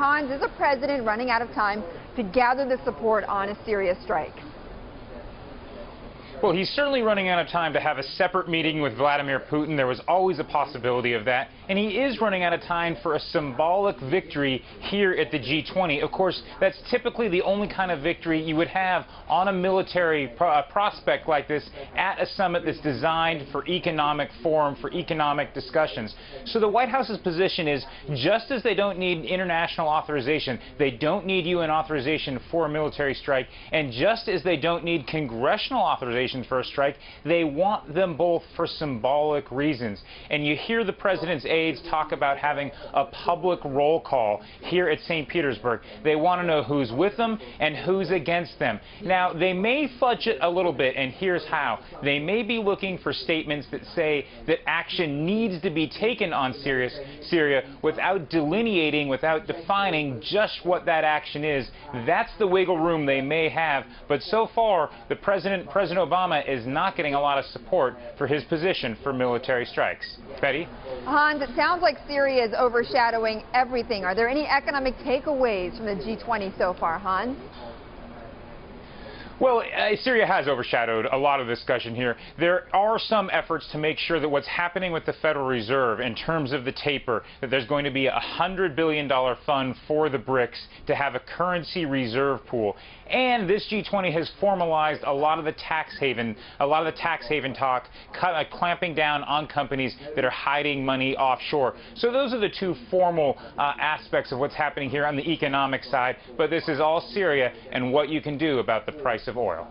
Hans, is the president running out of time to gather the support on a Syria strike? Well, he's certainly running out of time to have a separate meeting with Vladimir Putin. There was always a possibility of that. And he is running out of time for a symbolic victory here at the G20. Of course, that's typically the only kind of victory you would have on a military prospect like this at a summit that's designed for economic forum, for economic discussions. So the White House's position is, just as they don't need international authorization, they don't need UN authorization for a military strike, and just as they don't need congressional authorization for a strike, they want them both for symbolic reasons. And you hear the president's aides talk about having a public roll call here at St. Petersburg. They want to know who's with them and who's against them. Now, they may fudge it a little bit, and here's how. They may be looking for statements that say that action needs to be taken on Syria without delineating, without defining just what that action is. That's the wiggle room they may have. But so far, President Obama is not getting a lot of support for his position for military strikes. Betty? Hans, it sounds like Syria is overshadowing everything. Are there any economic takeaways from the G20 so far, Hans? Well, Syria has overshadowed a lot of discussion here. There are some efforts to make sure that what's happening with the Federal Reserve in terms of the taper, that there's going to be a $100 billion fund for the BRICS to have a currency reserve pool. And this G20 has formalized a lot of the tax haven talk, clamping down on companies that are hiding money offshore. So those are the two formal aspects of what's happening here on the economic side. But this is all Syria and what you can do about the price of oil.